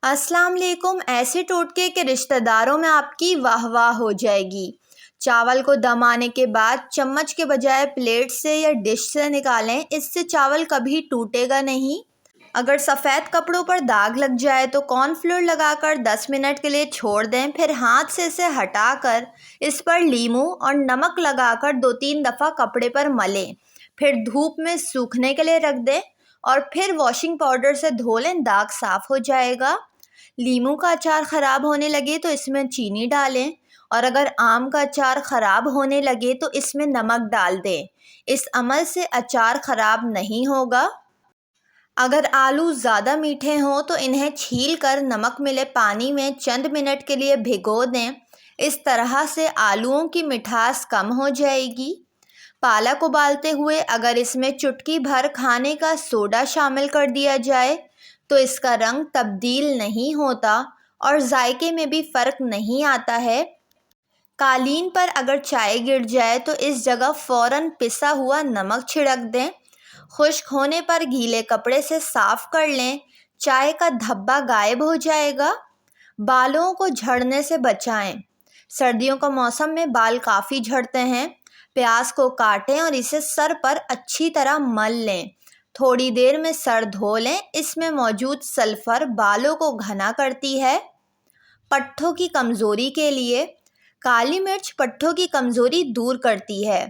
अस्सलाम वालेकुम। ऐसे टोटके के रिश्तेदारों में आपकी वाह वाह हो जाएगी। चावल को दम आने के बाद चम्मच के बजाय प्लेट से या डिश से निकालें, इससे चावल कभी टूटेगा नहीं। अगर सफ़ेद कपड़ों पर दाग लग जाए तो कॉर्नफ्लोर लगाकर 10 मिनट के लिए छोड़ दें, फिर हाथ से इसे हटाकर इस पर लीमू और नमक लगाकर 2-3 दफ़ा कपड़े पर मलें, फिर धूप में सूखने के लिए रख दें और फिर वॉशिंग पाउडर से धो लें, दाग साफ़ हो जाएगा। लीमू का अचार ख़राब होने लगे तो इसमें चीनी डालें और अगर आम का अचार ख़राब होने लगे तो इसमें नमक डाल दें। इस अमल से अचार ख़राब नहीं होगा। अगर आलू ज़्यादा मीठे हों तो इन्हें छील कर नमक मिले पानी में चंद मिनट के लिए भिगो दें। इस तरह से आलूओं की मिठास कम हो जाएगी। पालक उबालते हुए अगर इसमें चुटकी भर खाने का सोडा शामिल कर दिया जाए तो इसका रंग तब्दील नहीं होता और जायके में भी फ़र्क नहीं आता है। कालीन पर अगर चाय गिर जाए तो इस जगह फ़ौरन पिसा हुआ नमक छिड़क दें। खुश्क होने पर गीले कपड़े से साफ़ कर लें, चाय का धब्बा गायब हो जाएगा। बालों को झड़ने से बचाएं। सर्दियों का मौसम में बाल काफ़ी झड़ते हैं। प्याज को काटें और इसे सर पर अच्छी तरह मल लें। थोड़ी देर में सर धो लें, इसमें मौजूद सल्फ़र बालों को घना करती है। पट्ठों की कमज़ोरी के लिए काली मिर्च पट्ठों की कमज़ोरी दूर करती है।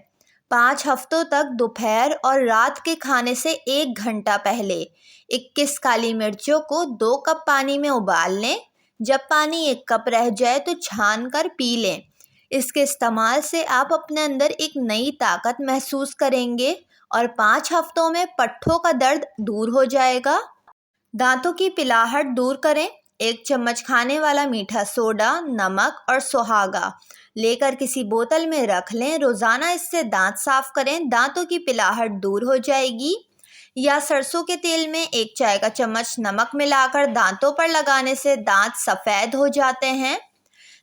5 हफ्तों तक दोपहर और रात के खाने से 1 घंटा पहले 21 काली मिर्चों को 2 कप पानी में उबाल लें। जब पानी 1 कप रह जाए तो छान कर पी लें। इसके इस्तेमाल से आप अपने अंदर एक नई ताकत महसूस करेंगे और 5 हफ्तों में पट्ठों का दर्द दूर हो जाएगा। दांतों की पिलाहट दूर करें। 1 चम्मच खाने वाला मीठा सोडा, नमक और सुहागा लेकर किसी बोतल में रख लें। रोज़ाना इससे दांत साफ़ करें, दांतों की पिलाहट दूर हो जाएगी। या सरसों के तेल में 1 चाय का चम्मच नमक मिलाकर दांतों पर लगाने से दांत सफ़ेद हो जाते हैं।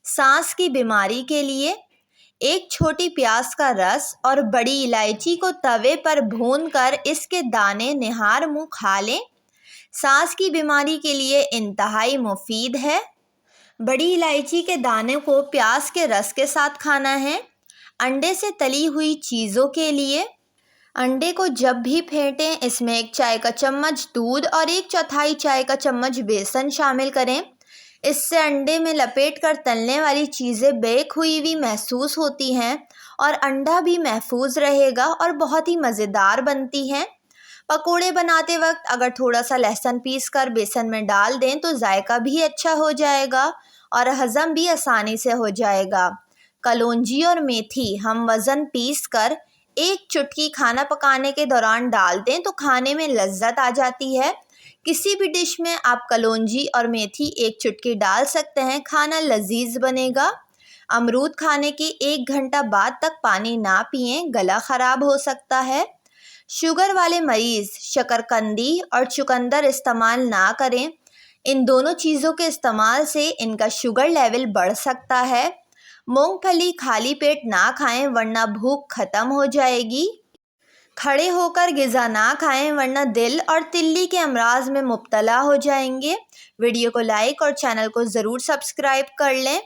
सांस की बीमारी के लिए 1 छोटी प्याज का रस और बड़ी इलायची को तवे पर भूनकर इसके दाने निहार मुँह खा लें। सांस की बीमारी के लिए इंतहाई मुफीद है। बड़ी इलायची के दाने को प्याज के रस के साथ खाना है। अंडे से तली हुई चीज़ों के लिए अंडे को जब भी फेंटें, इसमें 1 चाय का चम्मच दूध और 1/4 चाय का चम्मच बेसन शामिल करें। इससे अंडे में लपेट कर तलने वाली चीज़ें बेक हुई हुई महसूस होती हैं और अंडा भी महफूज रहेगा और बहुत ही मज़ेदार बनती हैं। पकोड़े बनाते वक्त अगर थोड़ा सा लहसुन पीस कर बेसन में डाल दें तो जायका भी अच्छा हो जाएगा और हज़म भी आसानी से हो जाएगा। कलौंजी और मेथी हम वज़न पीस कर 1 चुटकी खाना पकाने के दौरान डाल दें तो खाने में लज्जत आ जाती है। किसी भी डिश में आप कलौंजी और मेथी 1 चुटकी डाल सकते हैं, खाना लजीज बनेगा। अमरूद खाने के 1 घंटा बाद तक पानी ना पिएं, गला ख़राब हो सकता है। शुगर वाले मरीज़ शकरकंदी और चुकंदर इस्तेमाल ना करें। इन दोनों चीज़ों के इस्तेमाल से इनका शुगर लेवल बढ़ सकता है। मूंगफली खाली पेट ना खाएं वरना भूख ख़त्म हो जाएगी। खड़े होकर ग़िज़ा ना खाएं वरना दिल और तिल्ली के अमराज में मुब्तला हो जाएंगे। वीडियो को लाइक और चैनल को ज़रूर सब्सक्राइब कर लें।